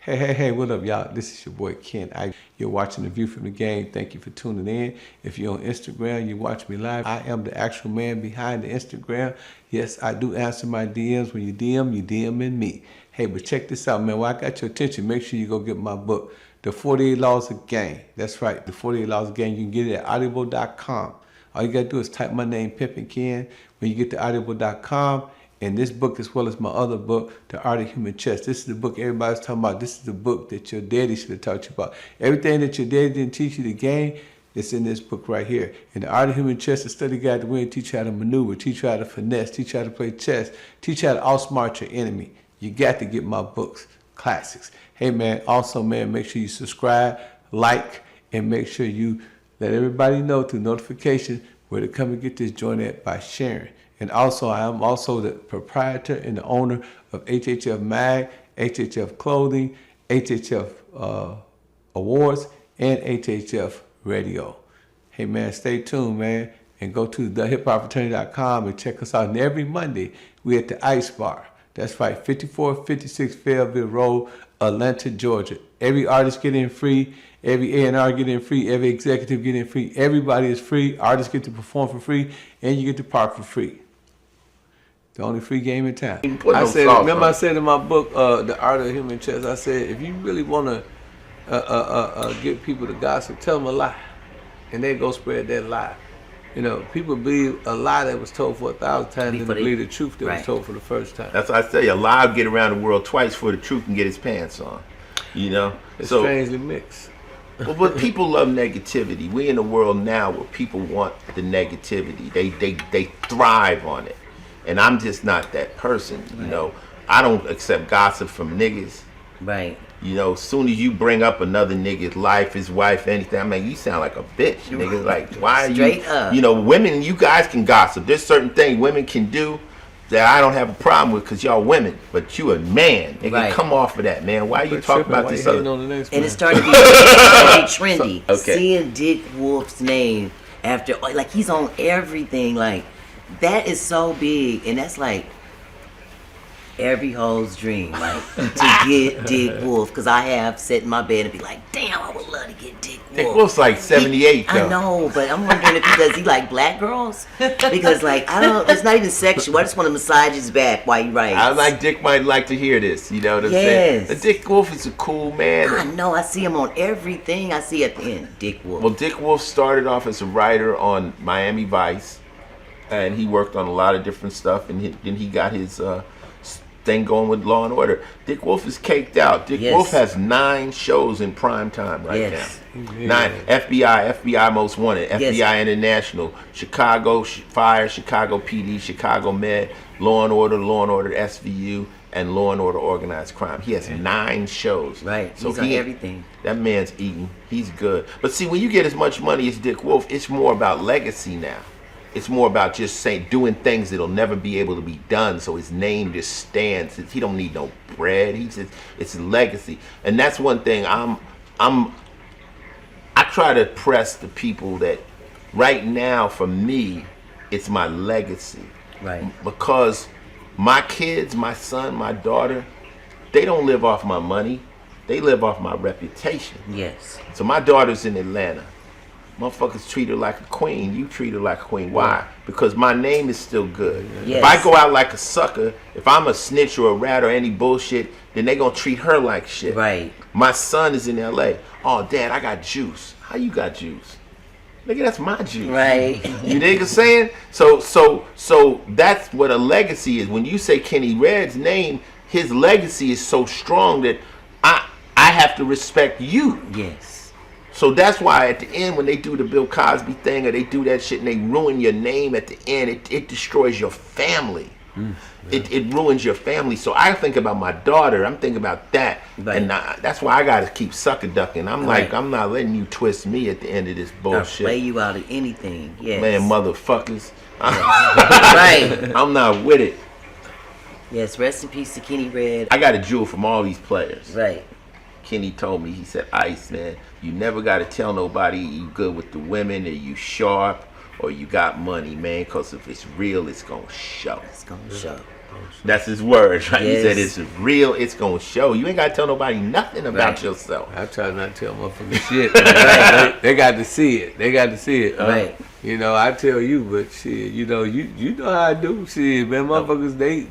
Hey, what up, y'all? This is your boy Ken. You're watching The View from the Game. Thank you for tuning in. If you're on Instagram, you watch me live. I am the actual man behind the Instagram. Yes, I do answer my DMs. When you DMing me. Hey, but check this out, man. While I got your attention, make sure you go get my book, The 48 Laws of Game. That's right, The 48 Laws of Game. You can get it at audible.com. All you got to do is type my name, Pimpin' Ken, when you get to audible.com. And this book, as well as my other book, The Art of Human Chess. This is the book everybody's talking about. This is the book that your daddy should have taught you about. Everything that your daddy didn't teach you the game, it's in this book right here. In The Art of Human Chess, a study guide to win, teach you how to maneuver, teach you how to finesse, teach you how to play chess, teach you how to outsmart your enemy. You got to get my books, classics. Hey, man, also, man, make sure you subscribe, like, and make sure you let everybody know through notification where to come and get this joint at by sharing. And also, I am also the proprietor and the owner of HHF Mag, HHF Clothing, HHF Awards, and HHF Radio. Hey, man, stay tuned, man, and go to thehiphopfraternity.com and check us out. And every Monday, we're at the Ice Bar. That's right, 5456 Fayetteville Road, Atlanta, Georgia. Every artist get in free. Every A&R get in free. Every executive get in free. Everybody is free. Artists get to perform for free, and you get to park for free. The only free game in town. I said in my book, The Art of Human Chess, I said, if you really want to get people to gossip, tell them a lie, and they go spread that lie. You know, people believe a lie that was told for 1,000 times than believe the truth that was told for the first time. That's what I say. A lie will get around the world twice before the truth can get his pants on. You know? It's strangely mixed. Well, but people love negativity. We in a world now where people want the negativity. They thrive on it. And I'm just not that person, you know. I don't accept gossip from niggas. Right. You know, as soon as you bring up another nigga's life, his wife, anything, I mean, you sound like a bitch, nigga. Like, why are Straight up. You know, women, you guys can gossip. There's certain things women can do that I don't have a problem with because y'all women, but you a man. Nigga, right. Come off of that, man. Why you talking about this other? And it started to be trendy. Okay. Seeing Dick Wolf's name after, like, he's on everything, like, that is so big, and that's like every hoe's dream, like to get Dick Wolf. Because I have sat in my bed and be like, damn, I would love to get Dick Wolf. Dick Wolf's like 78, though. I know, but I'm wondering if does he like black girls? Because like I don't, it's not even sexual. I just want to massage his back while he writes. I like Dick might like to hear this. You know what I'm yes. saying? Dick Wolf is a cool man. I know. I see him on everything. I see at the end, Dick Wolf. Well, Dick Wolf started off as a writer on Miami Vice. And he worked on a lot of different stuff, and then he got his thing going with Law and Order. Dick Wolf is caked out. Dick Wolf has 9 shows in prime time right now. 9. FBI Most Wanted, FBI International, Chicago Fire, Chicago PD, Chicago Med, Law and Order SVU, and Law and Order Organized Crime. He has 9 shows. Right. So he's on everything. That man's eating. He's good. But see, when you get as much money as Dick Wolf, it's more about legacy now. It's more about just doing things that'll never be able to be done, so his name just stands. He don't need no bread. It's a legacy, and that's one thing I try to press the people that right now for me, it's my legacy. Right. Because my kids, my son, my daughter, they don't live off my money. They live off my reputation. Yes. So my daughter's in Atlanta. Motherfuckers treat her like a queen. You treat her like a queen. Why? Because my name is still good. Yes. If I go out like a sucker, if I'm a snitch or a rat or any bullshit, then they gonna treat her like shit. Right. My son is in LA. Oh, Dad, I got juice. How you got juice? Nigga, that's my juice. Right. You nigga saying? So that's what a legacy is. When you say Kenny Red's name, his legacy is so strong that I have to respect you. Yes. So that's why at the end when they do the Bill Cosby thing or they do that shit and they ruin your name at the end, it destroys your family. It ruins your family. So I think about my daughter. I'm thinking about that. Right. And that's why I got to keep sucker ducking. I'm like, I'm not letting you twist me at the end of this bullshit. I'll play you out of anything. Yes. Man, motherfuckers. Right. I'm not with it. Yes, rest in peace to Kenny Red. I got a jewel from all these players. Right. Kenny told me, he said, Ice, man, you never got to tell nobody you good with the women or you sharp or you got money, man, because if it's real, it's going to show. It's going to show. That's his word, right? He Yes. said it's real, it's gonna show. You ain't gotta tell nobody nothing about Right. yourself. I try not to tell motherfuckers shit. They got to see it. They got to see it. Right. You know, I tell you, but shit, you know how I do. Shit, man, motherfuckers, they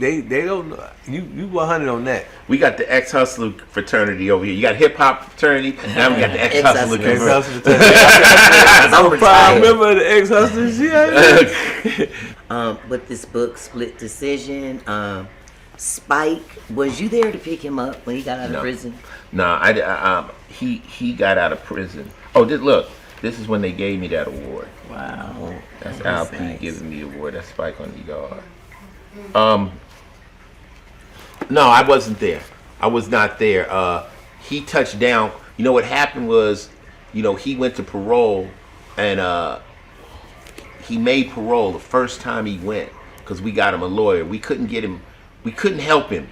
don't know. You 100 on that. We got the ex-hustler fraternity over here. You got hip-hop fraternity, now we got the ex-hustler Ex-hustlers. fraternity. I'm I'm retired. remember the ex-hustler shit. With this book, Split Decision, Spike, was you there to pick him up when he got out of No. prison? No, he got out of prison. Oh, this is when they gave me that award. Wow. That's That's Al P nice. giving me the award. That's Spike on the yard. No, I wasn't there. I was not there. He touched down. You know what happened was, he went to parole, and he made parole the first time he went because we got him a lawyer. We couldn't get him. We couldn't help him.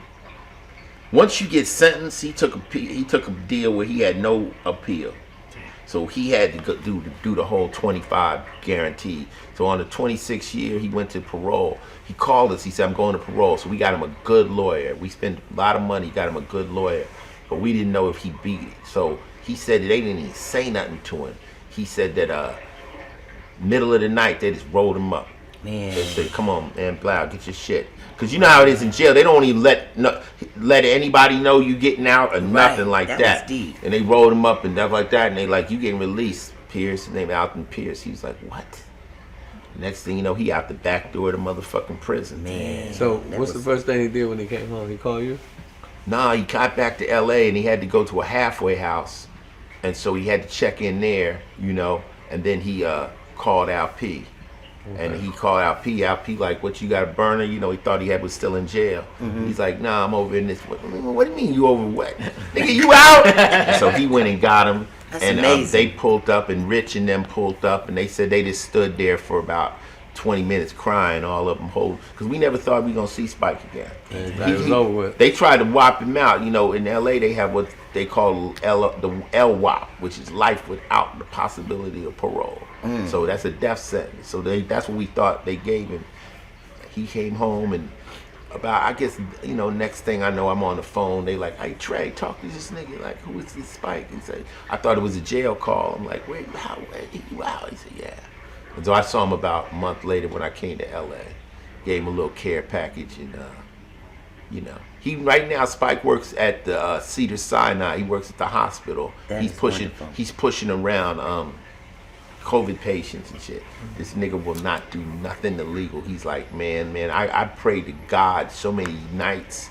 Once you get sentenced, he took a deal where he had no appeal. So he had to do the whole 25 guaranteed. So on the 26th year, he went to parole. He called us. He said, I'm going to parole. So we got him a good lawyer. We spent a lot of money, got him a good lawyer. But we didn't know if he beat it. So he said that they didn't even say nothing to him. He said that middle of the night, they just rolled him up. Man. They said, come on, man, Blau, get your shit. Because you know how it is in jail. They don't even let anybody know you getting out or nothing like That that. was deep. And they rolled him up and stuff like that. And they like, you getting released, Pierce. His name Alton Pierce. He was like, what? Next thing you know, he out the back door of the motherfucking prison. Man. So that what's the was- first thing he did when he came home? He called you? Nah, he got back to L.A. and he had to go to a halfway house. And so he had to check in there, and then he called Al P. And he called Al P. Al P like, what, you got a burner? He thought he was still in jail. He's like, nah, I'm over in this. What do you mean you over what? Nigga, you out? So he went and got him. That's and amazing. they pulled up, and Rich and them pulled up, and they said they just stood there for about 20 minutes crying, all of them because we never thought we were going to see Spike again. And it was over with. They tried to whop him out. In LA, they have what they call the LWOP, which is life without the possibility of parole. So that's a death sentence. So that's what we thought they gave him. He came home, and I guess, next thing I know, I'm on the phone. They like, hey, Trey, talk to this nigga. Like, who is this Spike? He said, I thought it was a jail call. I'm like, wait, how? You out? He said, yeah. And so I saw him about a month later when I came to LA. Gave him a little care package, and he right now Spike works at the Cedar Sinai. He works at the hospital. That He's is pushing. wonderful. He's pushing around COVID patients and shit. This nigga will not do nothing illegal. He's like, man, I prayed to God so many nights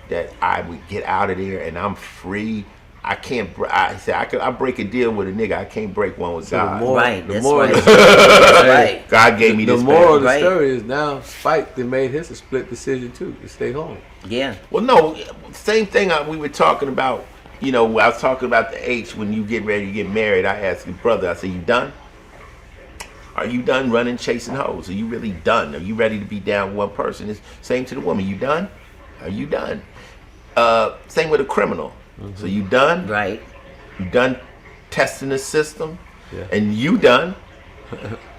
that I would get out of there and I'm free. I can't. I said I break a deal with a nigga. I can't break one with So God. Right, the that's more right. the- That's right. God gave me The this. moral of the Right. story is now Spike they made his a split decision too to stay home. Yeah. Well, no, same thing we were talking about. I was talking about the H when you get ready to get married. I asked your brother, I said, you done? Are you done running, chasing hoes? Are you really done? Are you ready to be down with one person? It's same to the woman. You done? Are you done? Same with a criminal. So you done? Right. You done testing the system? Yeah. And you done?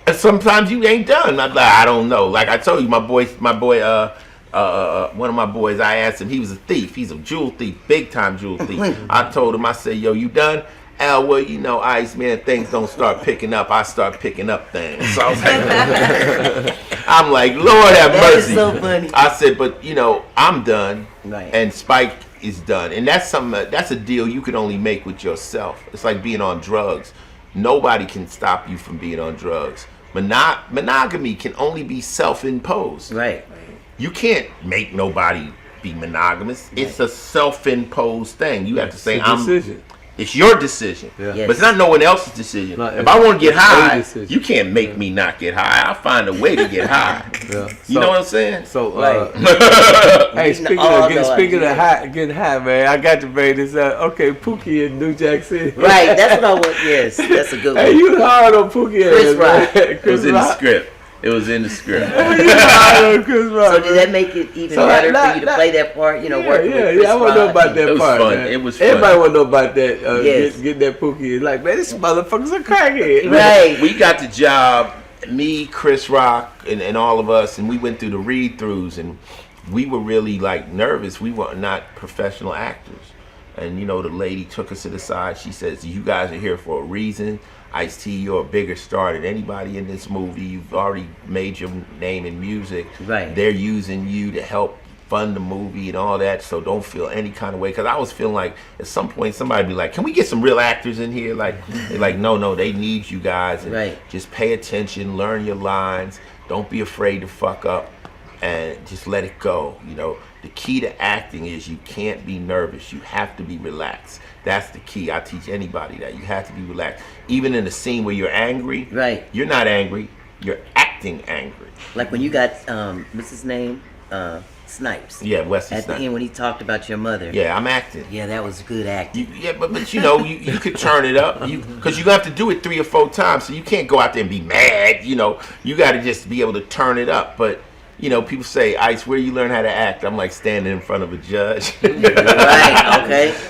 And sometimes you ain't done. I'm like, I don't know. Like I told you, my boy, one of my boys, I asked him, he was a thief. He's a jewel thief, big time jewel thief. I told him, I said, yo, you done? Al, well, Ice, man, things don't start picking up. I start picking up things. So I was like, I'm like, Lord have That mercy. is so funny. I said, but, I'm done. Right. And Spike is done. And that's that's a deal you can only make with yourself. It's like being on drugs. Nobody can stop you from being on drugs. Monogamy can only be self-imposed. Right. You can't make nobody be monogamous. It's a self-imposed thing. You have to say, It's a decision. It's your decision. Yeah. Yes. But it's not no one else's decision. No, if I want to get it's a high, decision. you can't make me not get high. I'll find a way to get high. Yeah. You know what I'm saying? So, Right. hey, speaking all of know getting high, man, I got to bring this up. Okay, Pookie in New Jack City. Right. That's what I want. Yes. That's a good Hey, one. you hard on Pookie. Chris ass, Rock. man. It was Chris in the Rock. script. It was in the script. You hard on Chris Rock. So did that make it even So, better like, for you to play that part? Yeah, Working with Chris I want to know Rock about and- that It was part. fun. Man. It was fun. Everybody want to know about that. Yes. Get that Pookie. Like, man, this motherfucker's a crackhead. Right. We got the job, me, Chris Rock, and all of us, and we went through the read-throughs, and we were really like nervous. We were not professional actors. And you know, the lady took us to the side. She says, "You guys are here for a reason. Ice-T, you're a bigger star than anybody in this movie. You've already made your name in music. Right. They're using you to help fund the movie and all that, so don't feel any kind of way." Because I was feeling like at some point somebody be like, "Can we get some real actors in here?" Like, they're like, no, they need you guys. And Right. just pay attention, learn your lines. Don't be afraid to fuck up, and just let it go. You know, the key to acting is you can't be nervous. You have to be relaxed. That's the key. I teach anybody that. You have to be relaxed. Even in a scene where you're angry, Right. you're not angry. You're acting angry. Like when you got what's his name? Snipes. Yeah, Wesley At Snipes. the end when he talked about your mother. Yeah, I'm acting. Yeah, that was good acting. Yeah, but you know, you could turn it up, because you have to do it 3 or 4 times, so you can't go out there and be mad. You know, you got to just be able to turn it up. But you know, people say, "Ice, where do you learn how to act?" I'm like standing in front of a judge. Right, okay.